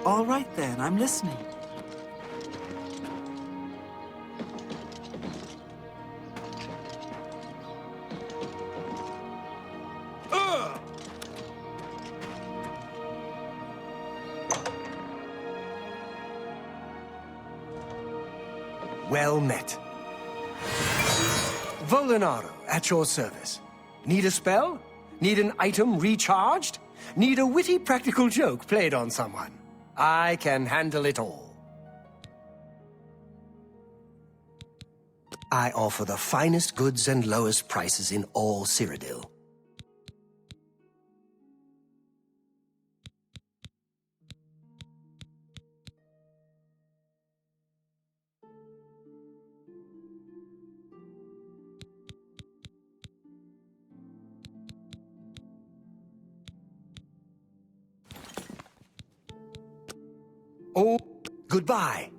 All right then, I'm listening. Well met. Volinaro, at your service. Need a spell? Need an item recharged? Need a witty practical joke played on someone? I can handle it all. I offer the finest goods and lowest prices in all Cyrodiil. Oh, goodbye.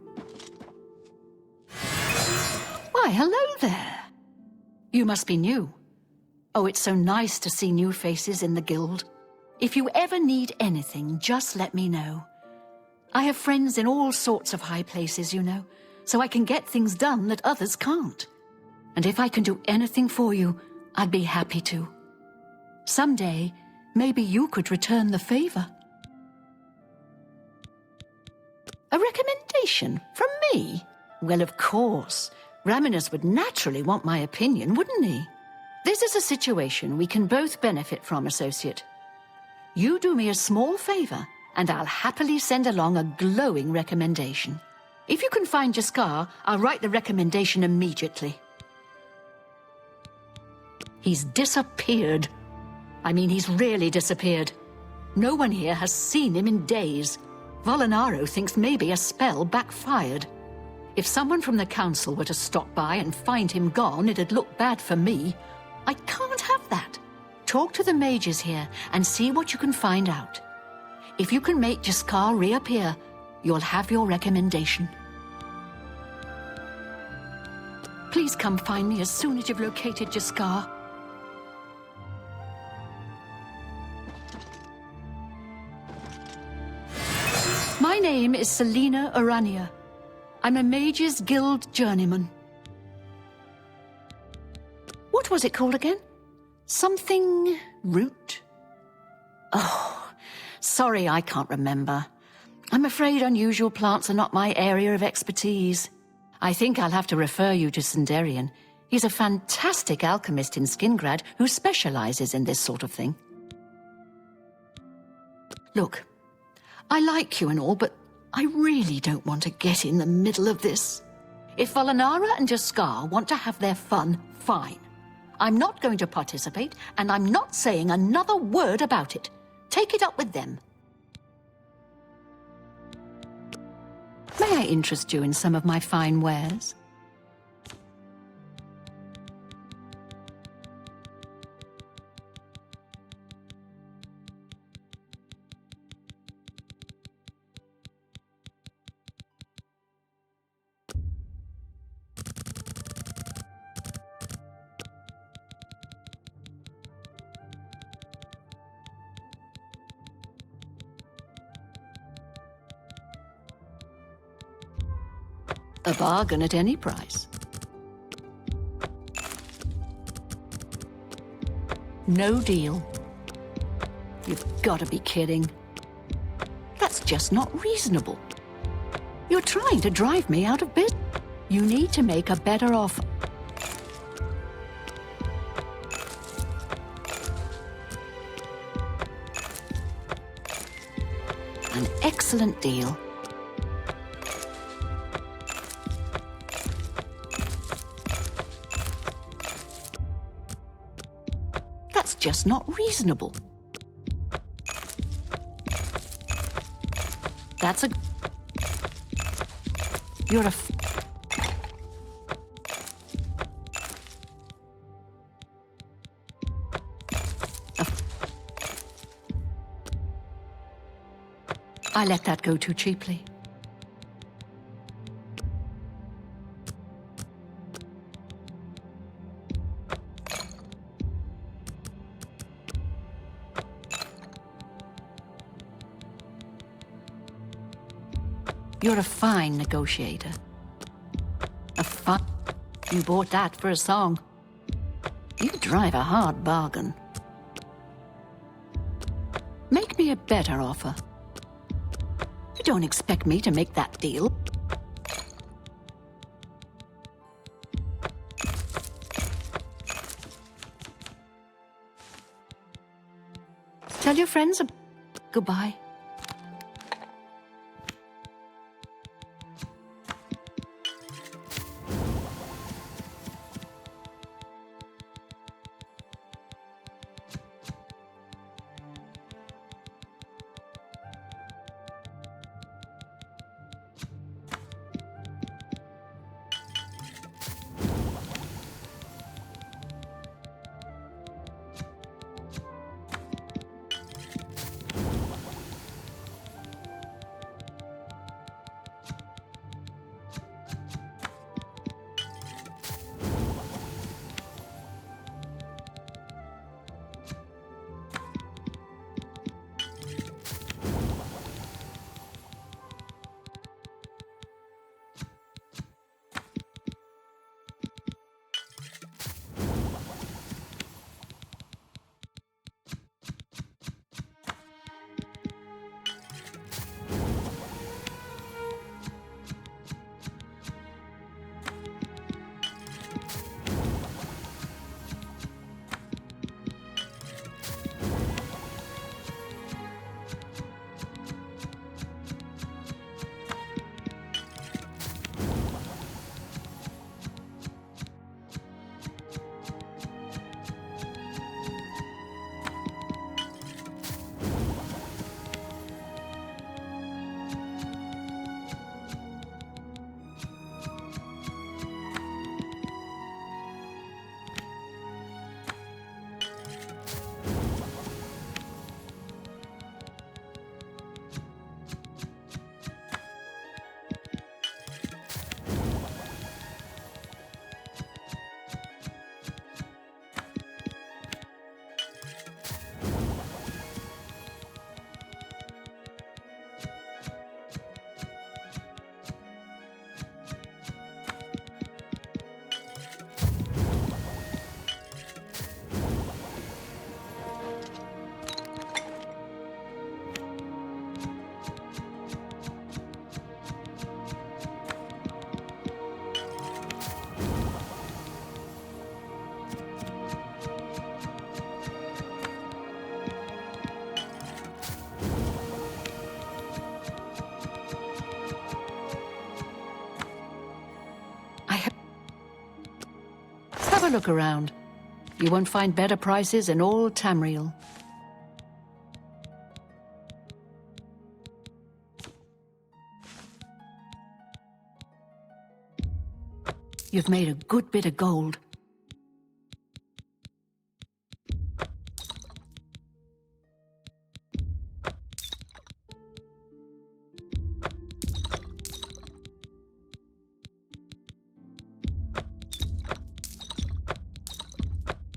Why, hello there. You must be new. Oh, it's so nice to see new faces in the guild. If you ever need anything, just let me know. I have friends in all sorts of high places, you know, so I can get things done that others can't. And if I can do anything for you, I'd be happy to. Someday, maybe you could return the favor. A recommendation from me? Well, of course. Raminus would naturally want my opinion, wouldn't he? This is a situation we can both benefit from, associate. You do me a small favor, and I'll happily send along a glowing recommendation. If you can find Jaskar, I'll write the recommendation immediately. He's disappeared. I mean, he's really disappeared. No one here has seen him in days. Volinaro thinks maybe a spell backfired. If someone from the council were to stop by and find him gone, it'd look bad for me. I can't have that. Talk to the mages here and see what you can find out. If you can make Jaskar reappear, you'll have your recommendation. Please come find me as soon as you've located Jaskar. My name is Selina Urania. I'm a Mages Guild journeyman. What was it called again? Something root? Oh, sorry, I can't remember. I'm afraid unusual plants are not my area of expertise. I think I'll have to refer you to Sundarian. He's a fantastic alchemist in Skingrad who specializes in this sort of thing. Look, I like you and all, but I really don't want to get in the middle of this. If Volinaro and Jaskar want to have their fun, fine. I'm not going to participate, and I'm not saying another word about it. Take it up with them. May I interest you in some of my fine wares? A bargain at any price. No deal. You've got to be kidding. That's just not reasonable. You're trying to drive me out of business. You need to make a better offer. An excellent deal. Just not reasonable. That's a... You're a... I let that go too cheaply. You're a fine negotiator. You bought that for a song. You drive a hard bargain. Make me a better offer. You don't expect me to make that deal. Tell your friends goodbye. Have a look around. You won't find better prices in all Tamriel. You've made a good bit of gold.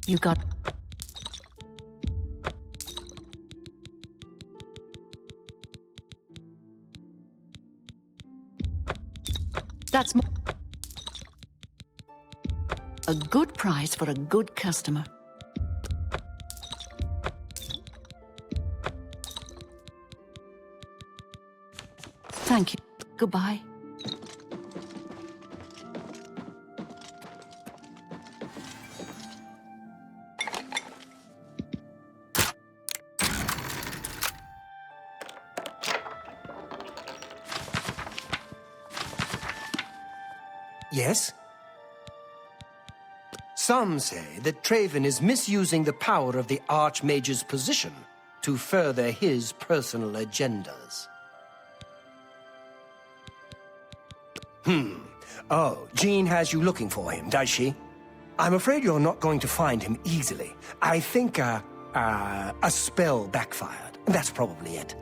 You got... That's more... A good price for a good customer. Thank you. Goodbye. Yes? Some say that Traven is misusing the power of the Archmage's position to further his personal agendas. Oh, Jean has you looking for him, does she? I'm afraid you're not going to find him easily. I think, a spell backfired. That's probably it.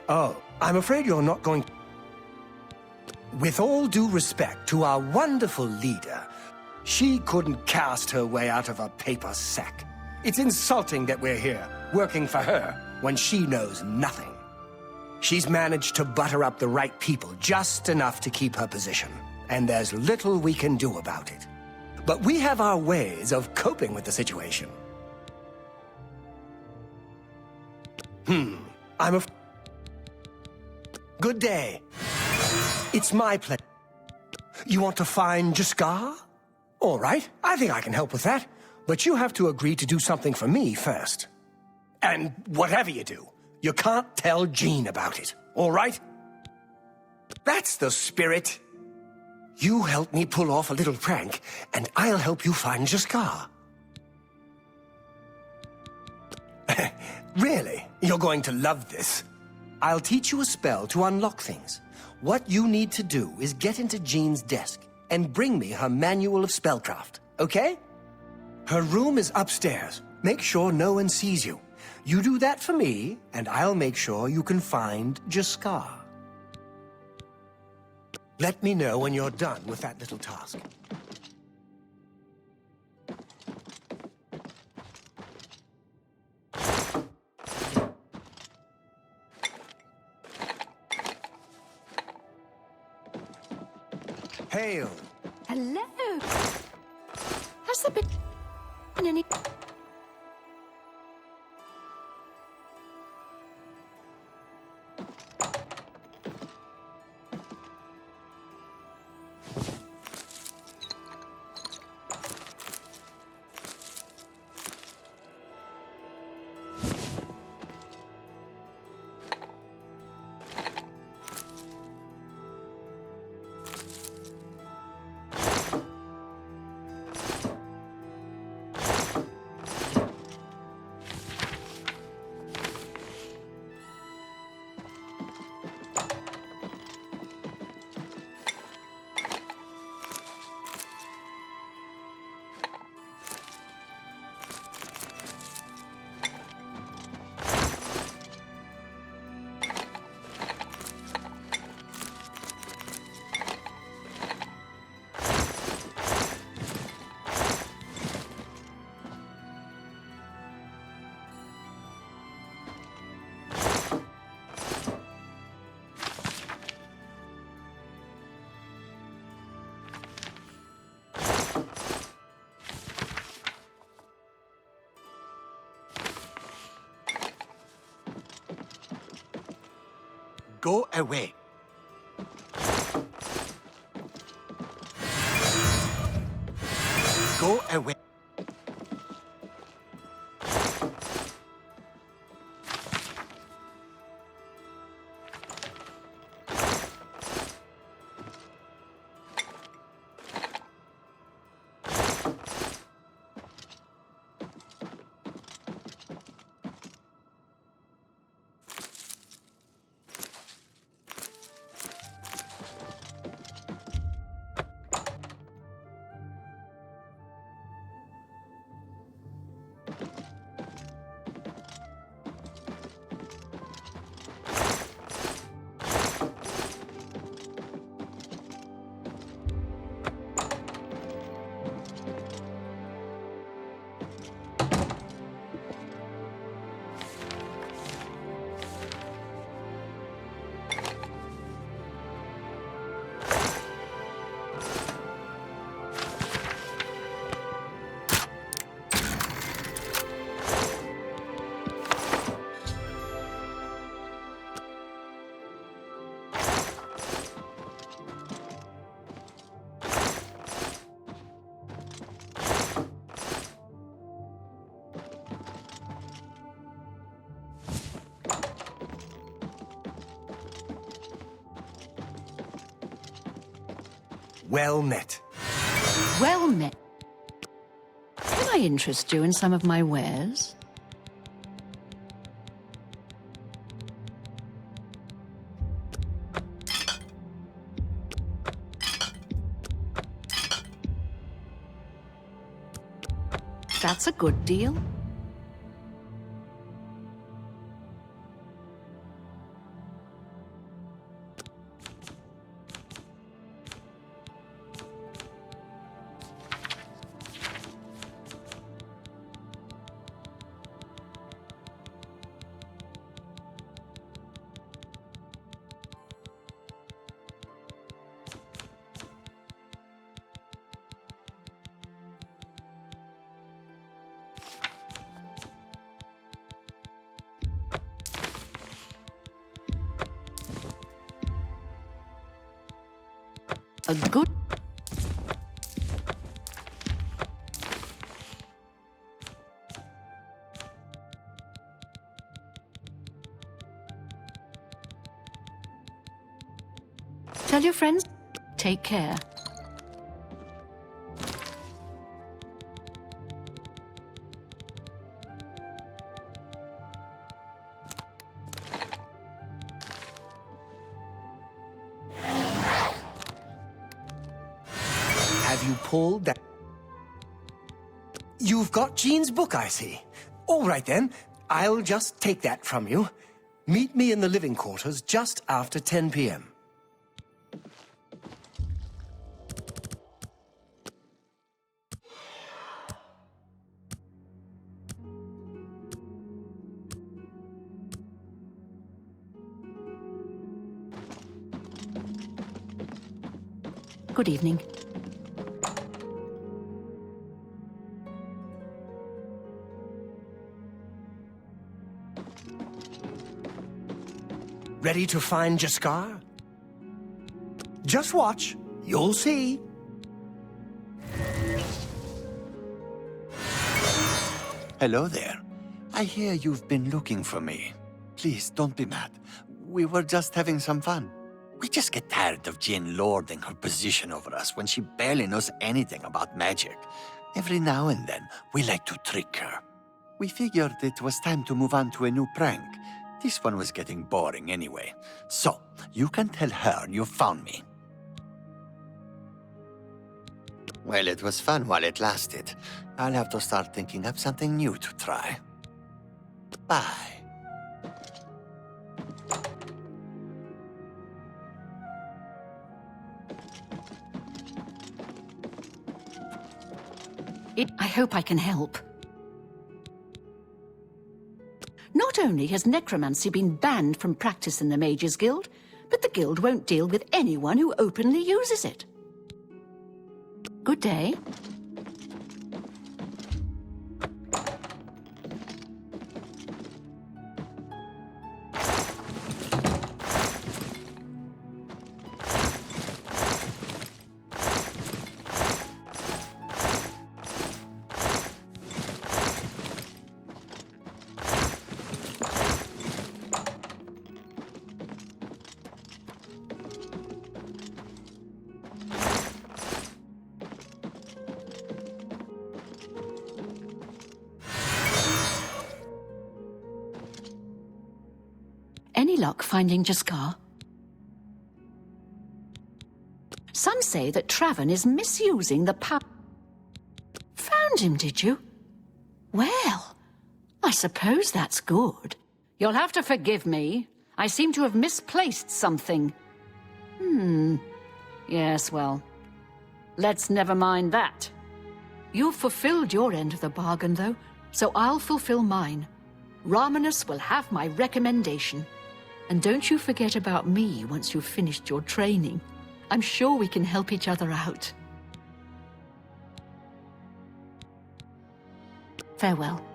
Oh, I'm afraid you're not going... With all due respect to our wonderful leader, she couldn't cast her way out of a paper sack. It's insulting that we're here, working for her, when she knows nothing. She's managed to butter up the right people just enough to keep her position, and there's little we can do about it. But we have our ways of coping with the situation. Good day. It's my pleasure. You want to find Jaskar? All right, I think I can help with that. But you have to agree to do something for me first. And whatever you do, you can't tell Jean about it, all right? That's the spirit. You help me pull off a little prank, and I'll help you find Jaskar. Really? You're going to love this. I'll teach you a spell to unlock things. What you need to do is get into Jean's desk and bring me her manual of spellcraft, okay? Her room is upstairs. Make sure no one sees you. You do that for me, and I'll make sure you can find Jaskar. Let me know when you're done with that little task. Hail. Hello. Has there been any... Go away. Go away. Well met. Well met. Can I interest you in some of my wares? That's a good deal. A good... Tell your friends, take care. Have you pulled that? You've got Jean's book, I see. All right then, I'll just take that from you. Meet me in the living quarters just after 10 p.m. Good evening. Ready to find Jaskar? Just watch. You'll see. Hello there. I hear you've been looking for me. Please, don't be mad. We were just having some fun. We just get tired of Jin lording her position over us when she barely knows anything about magic. Every now and then, we like to trick her. We figured it was time to move on to a new prank. This one was getting boring anyway. So, you can tell her you found me. Well, it was fun while it lasted. I'll have to start thinking up something new to try. Bye. I hope I can help. Not only has necromancy been banned from practice in the Mages Guild, but the Guild won't deal with anyone who openly uses it. Good day. Any luck finding Jaskar? Some say that Traven is misusing the power. Found him, did you? Well, I suppose that's good. You'll have to forgive me. I seem to have misplaced something. Yes, well, let's never mind that. You've fulfilled your end of the bargain, though, so I'll fulfill mine. Ramanus will have my recommendation. And don't you forget about me once you've finished your training. I'm sure we can help each other out. Farewell.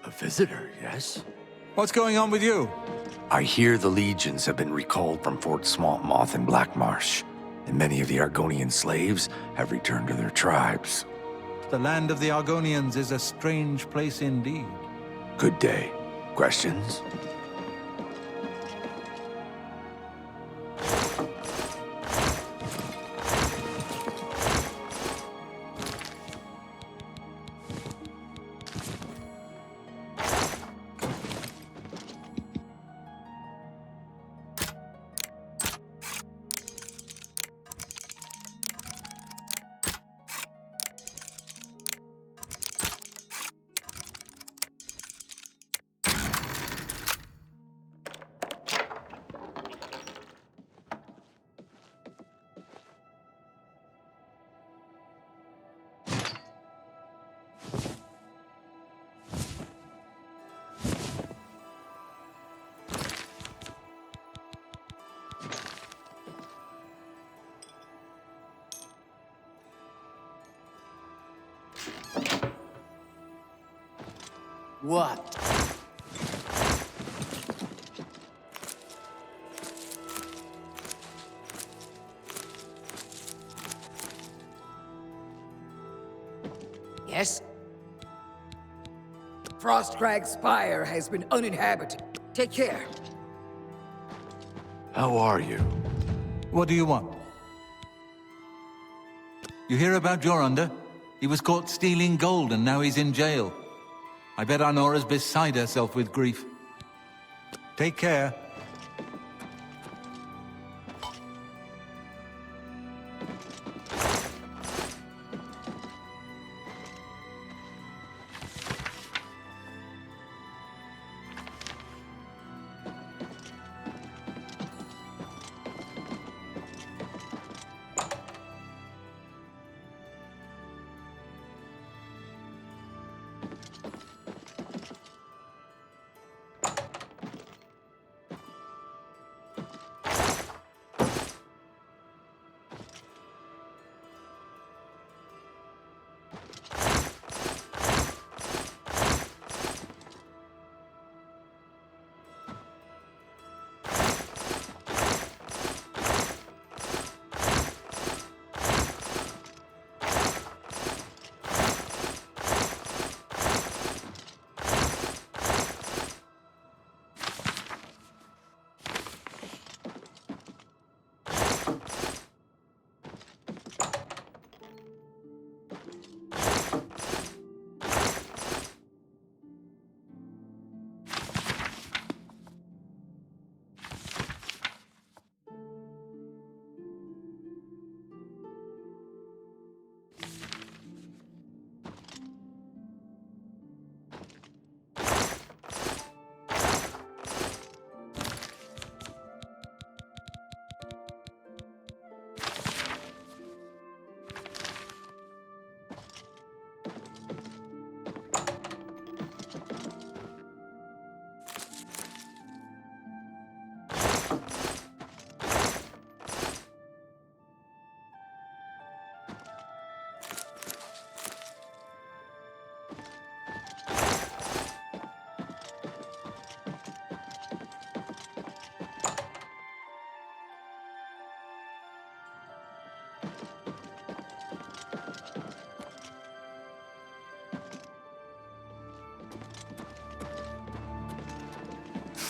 A visitor, yes? What's going on with you? I hear the legions have been recalled from Fort Swampmoth in Blackmarsh, and many of the Argonian slaves have returned to their tribes. The land of the Argonians is a strange place indeed. Good day. Questions? What? Yes? Frostcrag Spire has been uninhabited. Take care. How are you? What do you want? You hear about Jorander? He was caught stealing gold and now he's in jail. I bet Anora's beside herself with grief. Take care.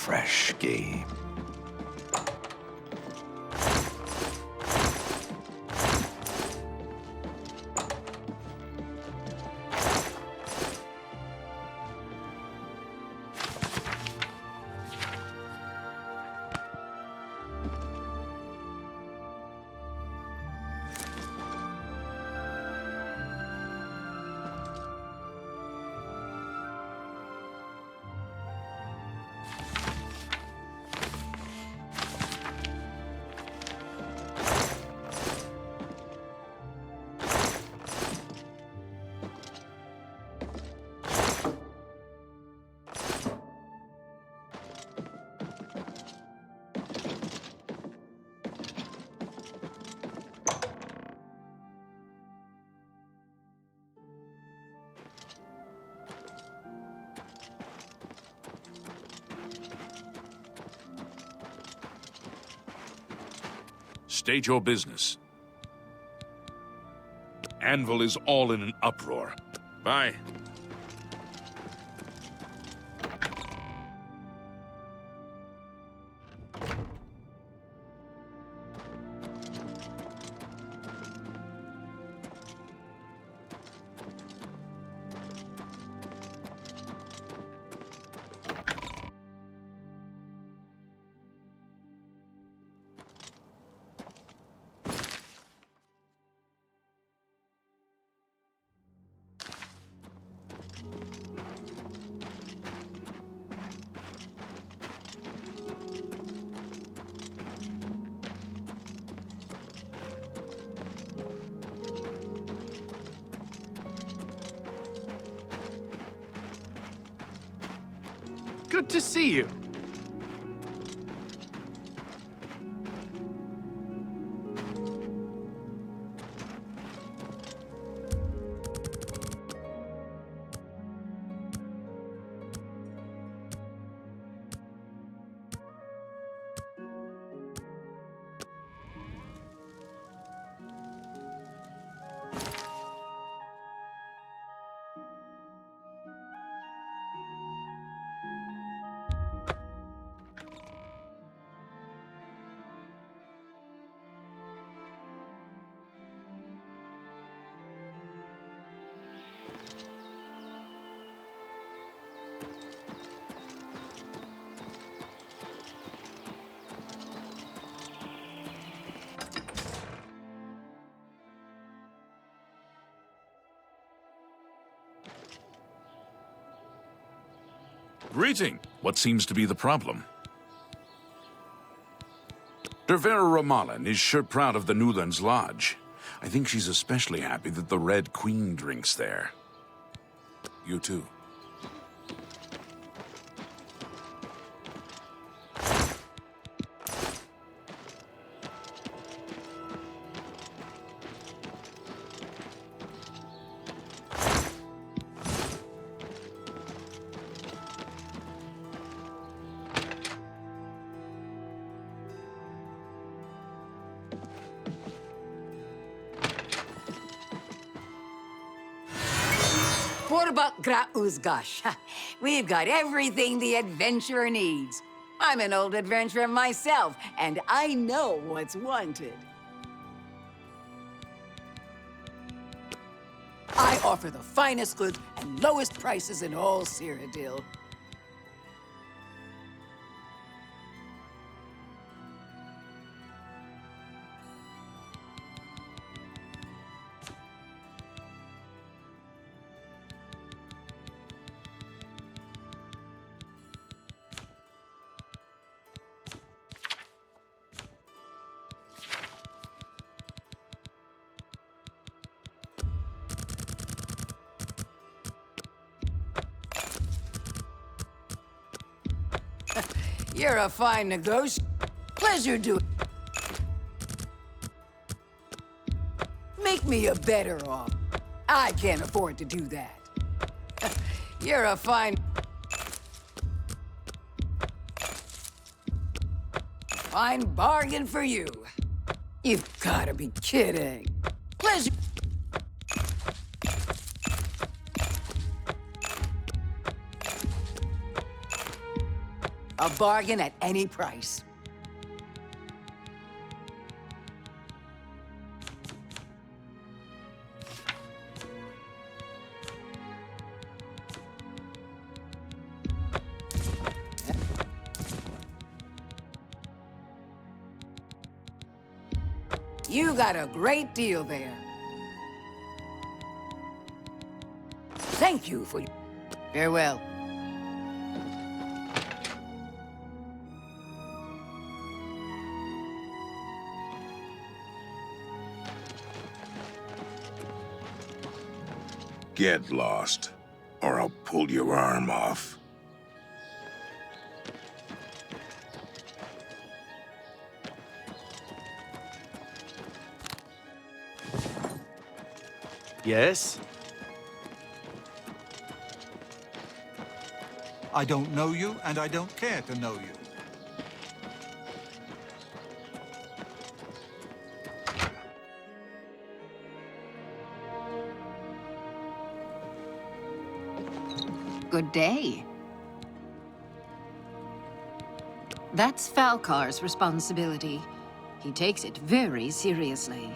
Fresh game. State your business. Anvil is all in an uproar. Bye. Good to see you. Greeting. What seems to be the problem? Dervera Ramallan is sure proud of the Newlands Lodge. I think she's especially happy that the Red Queen drinks there. You too. What gra Uzgash? We've got everything the adventurer needs. I'm an old adventurer myself, and I know what's wanted. I offer the finest goods and lowest prices in all Cyrodiil. You're a fine negotiator. Pleasure doing. Make me a better offer. I can't afford to do that. You're a fine bargain for you. You've gotta be kidding. Pleasure. A bargain at any price. You got a great deal there. Thank you for... Farewell. Get lost, or I'll pull your arm off. Yes? I don't know you, and I don't care to know you. Good day. That's Falcar's responsibility. He takes it very seriously.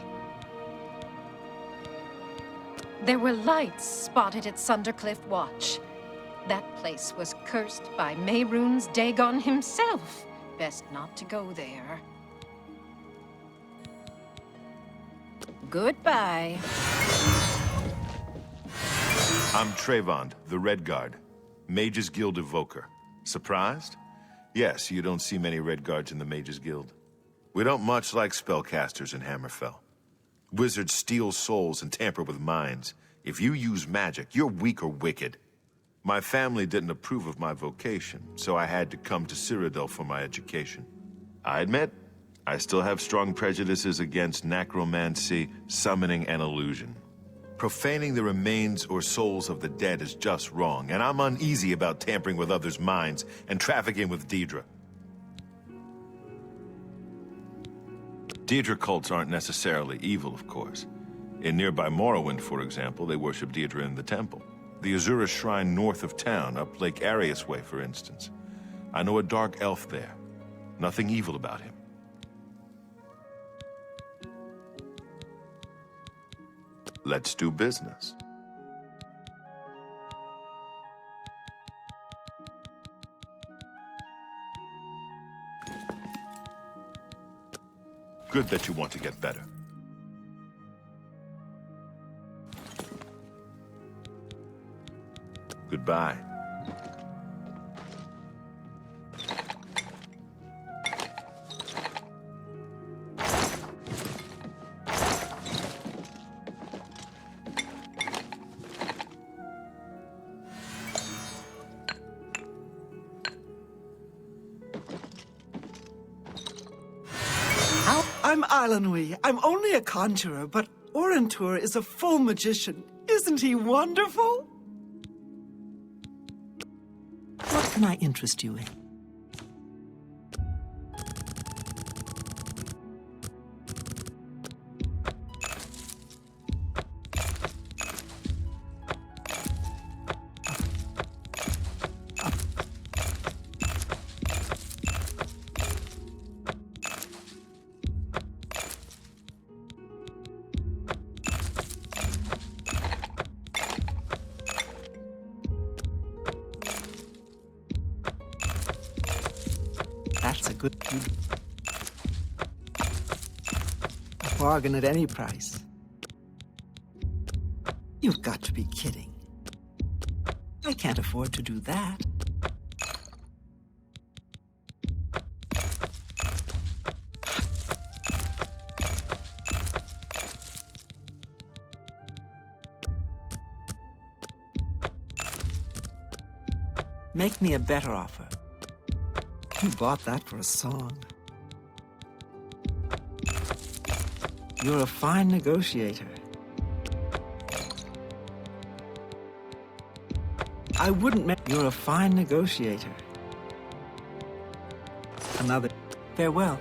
There were lights spotted at Sundercliff Watch. That place was cursed by Mehrunes Dagon himself. Best not to go there. Goodbye. I'm Trevand, the Red Guard, Mages Guild evoker. Surprised? Yes, you don't see many Red Guards in the Mages Guild. We don't much like spellcasters in Hammerfell. Wizards steal souls and tamper with minds. If you use magic, you're weak or wicked. My family didn't approve of my vocation, so I had to come to Cyrodiil for my education. I admit, I still have strong prejudices against necromancy, summoning, and illusion. Profaning the remains or souls of the dead is just wrong, and I'm uneasy about tampering with others' minds and trafficking with Daedra. Daedra cults aren't necessarily evil, of course. In nearby Morrowind, for example, they worship Daedra in the temple. The Azura Shrine north of town, up Lake Arius Way, for instance. I know a dark elf there. Nothing evil about him. Let's do business. Good that you want to get better. Goodbye. I'm Ilanui. I'm only a conjurer, but Orentur is a full magician. Isn't he wonderful? What can I interest you in? That's a good deal. A bargain at any price. You've got to be kidding. I can't afford to do that. Make me a better offer. You bought that for a song. You're a fine negotiator. I wouldn't make... You're a fine negotiator. Another... Farewell.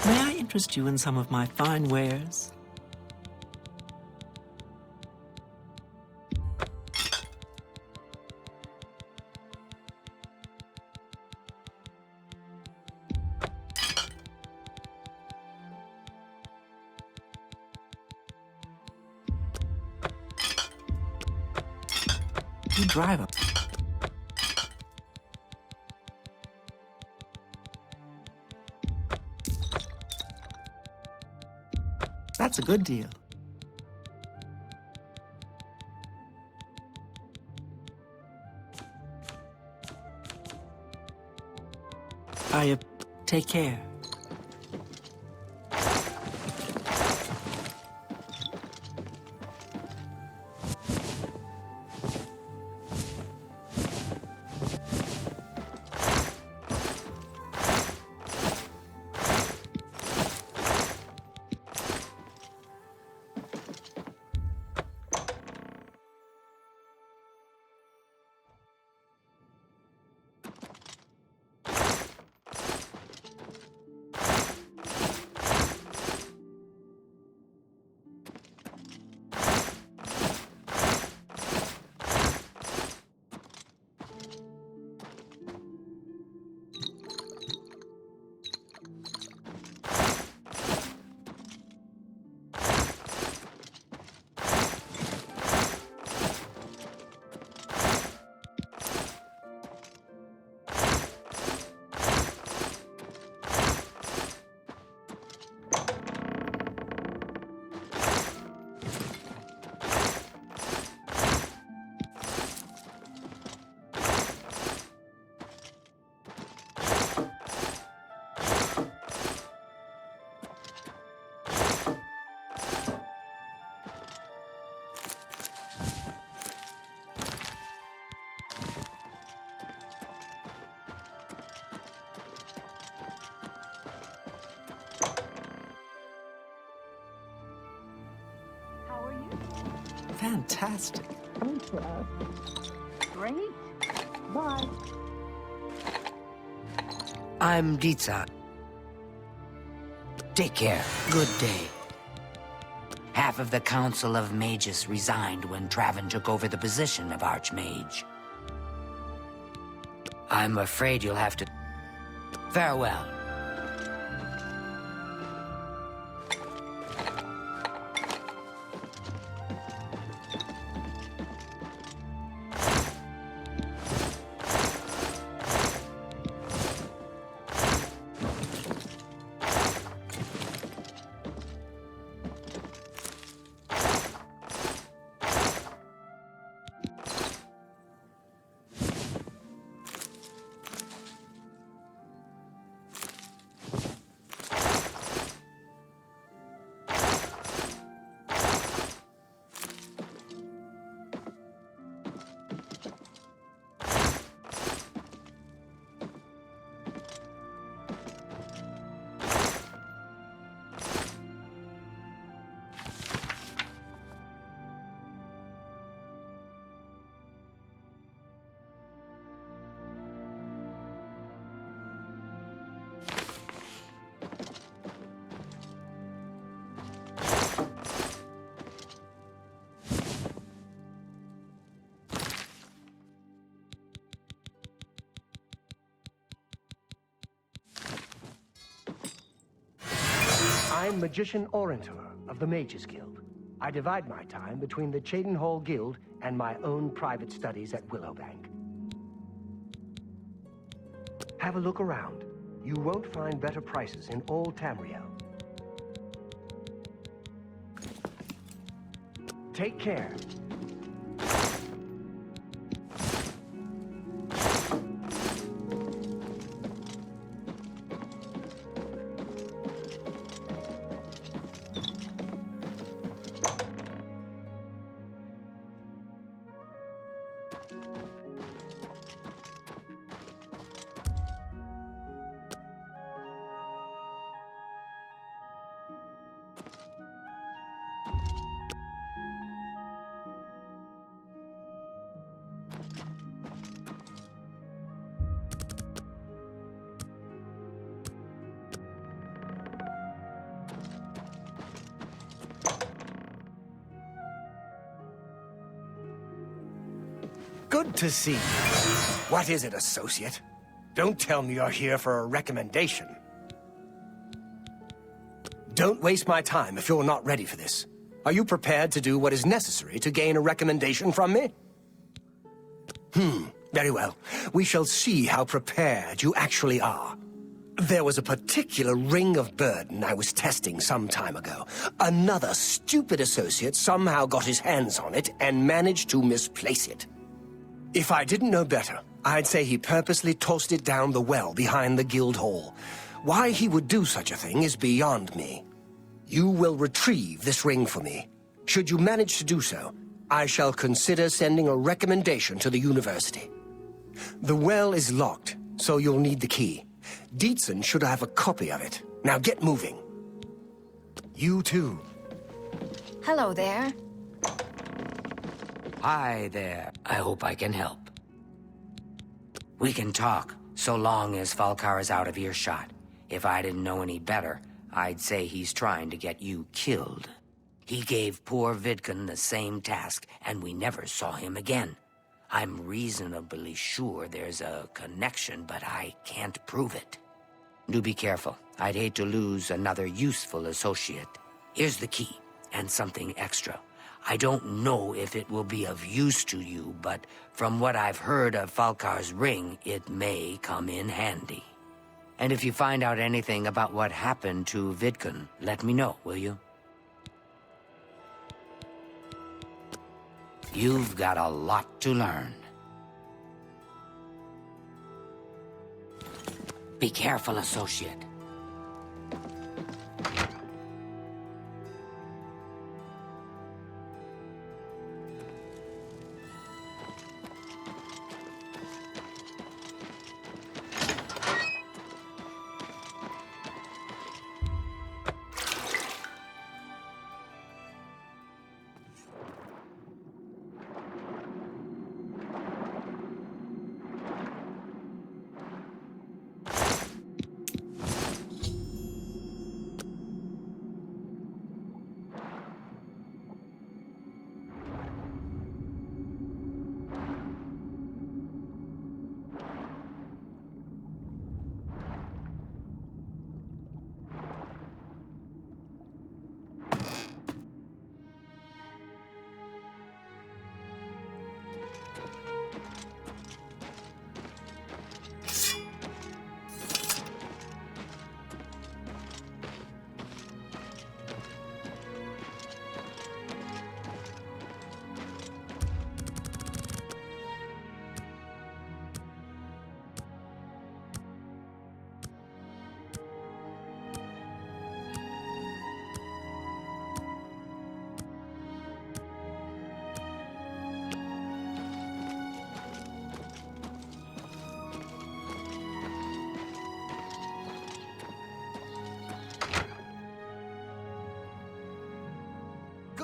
May I interest you in some of my fine wares? You drive up. That's a good deal. Take care. Fantastic. Great. Bye. I'm Ditsa. Take care. Good day. Half of the Council of Mages resigned when Traven took over the position of Archmage. I'm afraid you'll have to... Farewell. I'm Magician Orantor of the Mages Guild. I divide my time between the Cheydinhal Guild and my own private studies at Willowbank. Have a look around. You won't find better prices in all Tamriel. Take care. Good to see you. What is it, associate? Don't tell me you're here for a recommendation. Don't waste my time if you're not ready for this. Are you prepared to do what is necessary to gain a recommendation from me? Very well. We shall see how prepared you actually are. There was a particular ring of burden I was testing some time ago. Another stupid associate somehow got his hands on it and managed to misplace it. If I didn't know better, I'd say he purposely tossed it down the well behind the guild hall. Why he would do such a thing is beyond me. You will retrieve this ring for me. Should you manage to do so, I shall consider sending a recommendation to the university. The well is locked, so you'll need the key. Dietzen should have a copy of it. Now get moving. You too. Hello there. Hi there. I hope I can help. We can talk, so long as Falcar is out of earshot. If I didn't know any better, I'd say he's trying to get you killed. He gave poor Vidkun the same task, and we never saw him again. I'm reasonably sure there's a connection, but I can't prove it. Do be careful. I'd hate to lose another useful associate. Here's the key, and something extra. I don't know if it will be of use to you, but from what I've heard of Falcar's ring, it may come in handy. And if you find out anything about what happened to Vidkun, let me know, will you? You've got a lot to learn. Be careful, associate.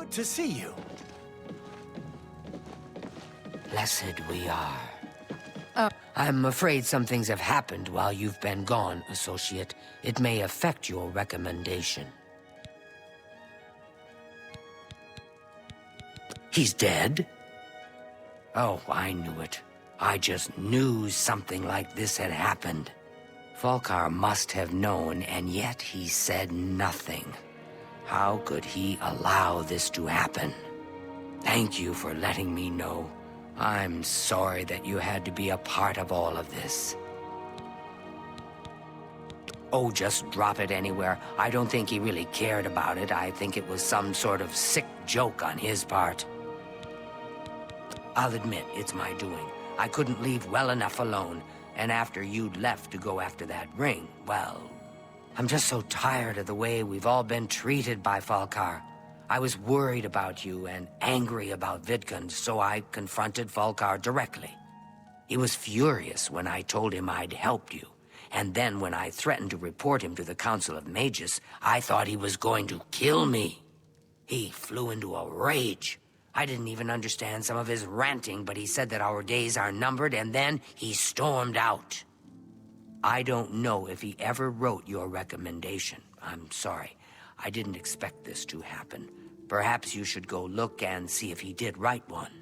Good to see you. Blessed we are. I'm afraid some things have happened while you've been gone, Associate. It may affect your recommendation. He's dead? Oh, I knew it. I just knew something like this had happened. Falkar must have known, and yet he said nothing. How could he allow this to happen? Thank you for letting me know. I'm sorry that you had to be a part of all of this. Oh, just drop it anywhere. I don't think he really cared about it. I think it was some sort of sick joke on his part. I'll admit, it's my doing. I couldn't leave well enough alone, and after you'd left to go after that ring, well, I'm just so tired of the way we've all been treated by Falkar. I was worried about you and angry about Vidkun, so I confronted Falkar directly. He was furious when I told him I'd helped you, and then when I threatened to report him to the Council of Mages, I thought he was going to kill me. He flew into a rage. I didn't even understand some of his ranting, but he said that our days are numbered, and then he stormed out. I don't know if he ever wrote your recommendation. I'm sorry. I didn't expect this to happen. Perhaps you should go look and see if he did write one.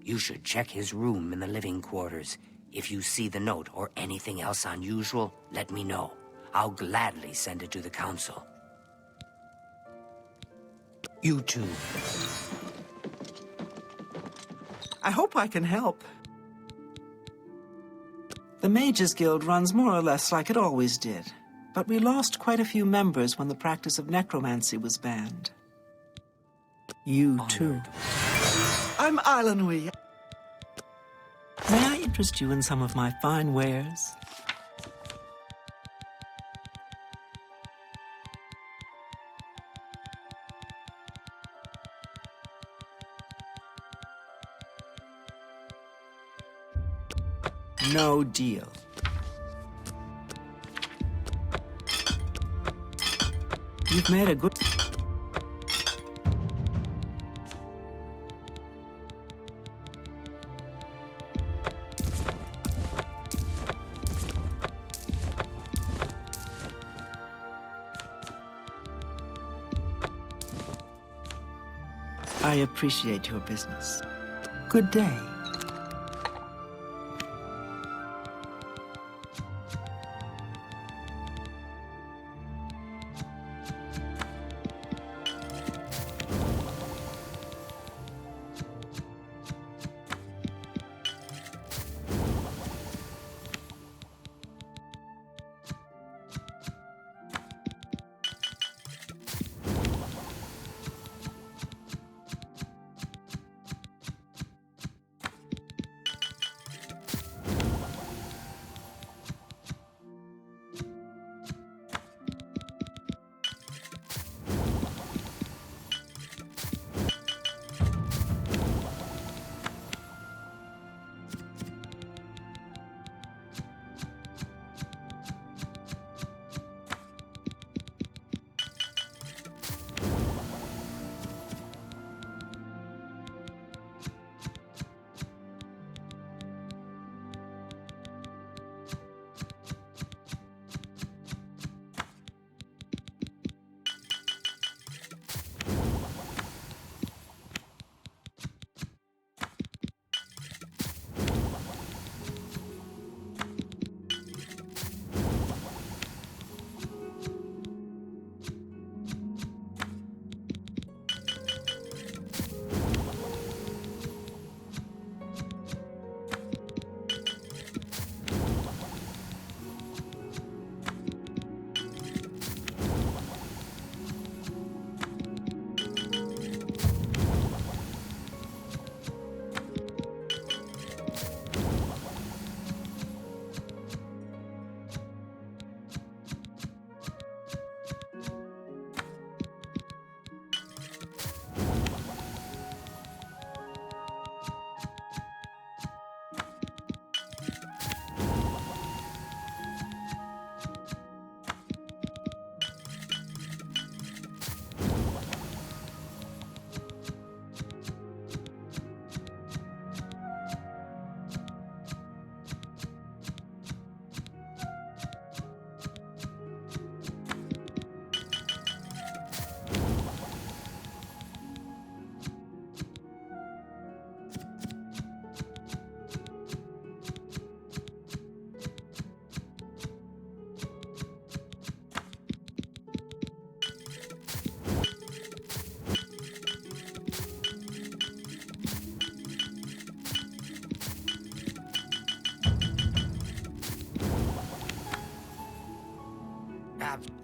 You should check his room in the living quarters. If you see the note or anything else unusual, let me know. I'll gladly send it to the council. You too. I hope I can help. The Mages Guild runs more or less like it always did, but we lost quite a few members when the practice of necromancy was banned. You too. I'm Islanui. May I interest you in some of my fine wares? No deal. You've made a good... I appreciate your business. Good day.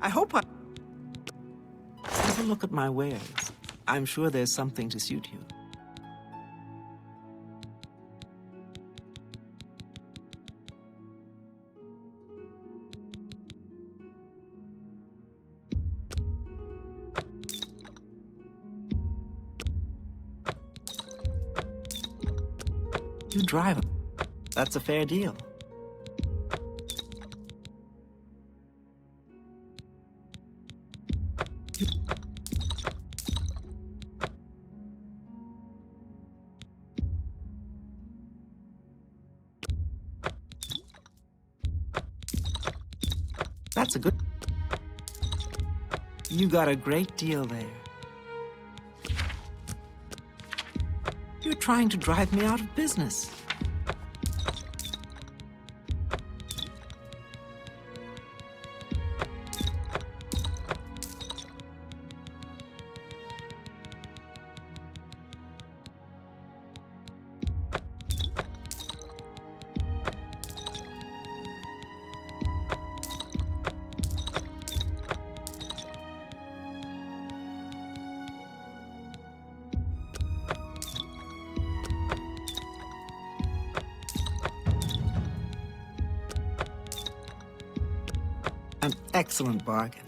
I hope I... Have a look at my wares. I'm sure there's something to suit you. You drive it. That's a fair deal. That's a good... You got a great deal there. You're trying to drive me out of business. An excellent bargain.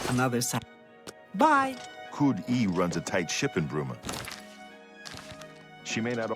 Another side. Bye. Kud E runs a tight ship in Bruma. She may not...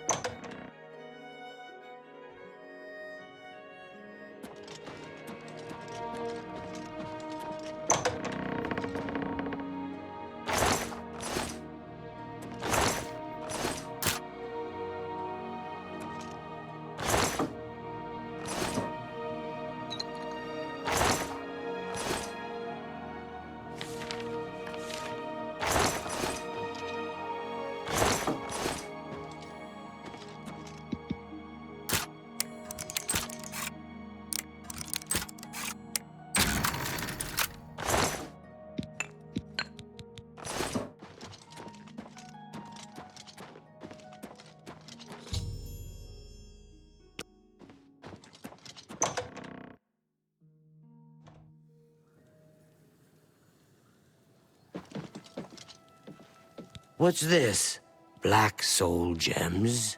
What's this? Black soul gems?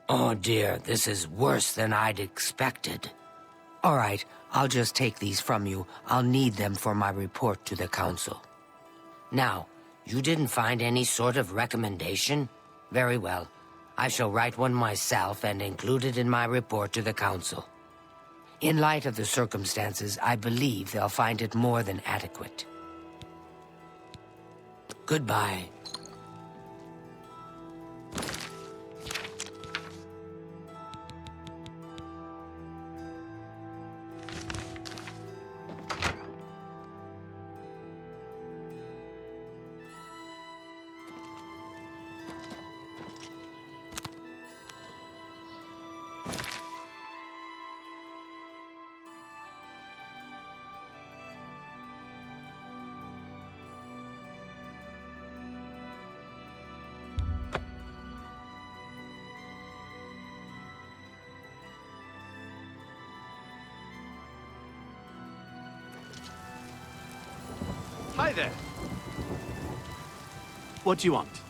Oh dear, this is worse than I'd expected. All right, I'll just take these from you. I'll need them for my report to the council. Now, you didn't find any sort of recommendation? Very well. I shall write one myself and include it in my report to the council. In light of the circumstances, I believe they'll find it more than adequate. Goodbye. Hi there. What do you want?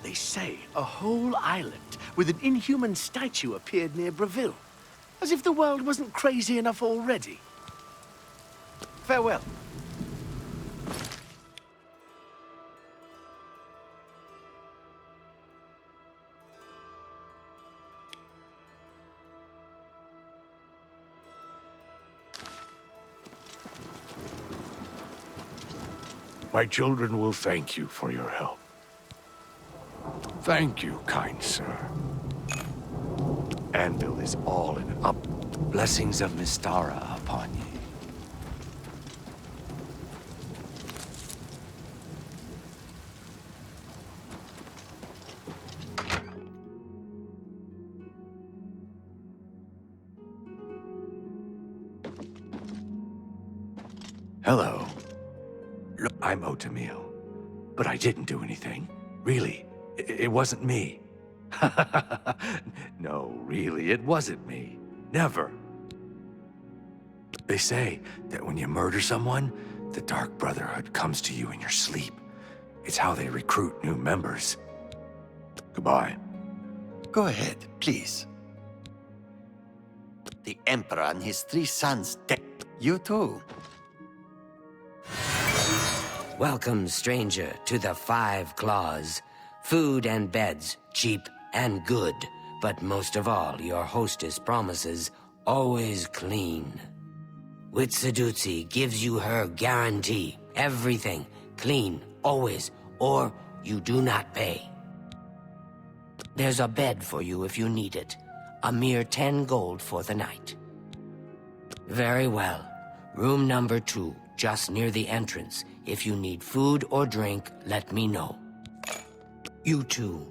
They say a whole island with an inhuman statue appeared near Breville. As if the world wasn't crazy enough already. Farewell. My children will thank you for your help. Thank you, kind sir. Anvil is all in up. Blessings of Mystara upon ye. Hello. I'm Otamil, but I didn't do anything. Really, it wasn't me. No, really, it wasn't me. Never. They say that when you murder someone, the Dark Brotherhood comes to you in your sleep. It's how they recruit new members. Goodbye. Go ahead, please. The Emperor and his 3 sons dead. You too. Welcome, stranger, to the 5 Claws. Food and beds, cheap and good. But most of all, your hostess promises always clean. Witsadutsi gives you her guarantee. Everything clean, always, or you do not pay. There's a bed for you if you need it. A mere 10 gold for the night. Very well. Room number 2, just near the entrance. If you need food or drink, let me know. You too.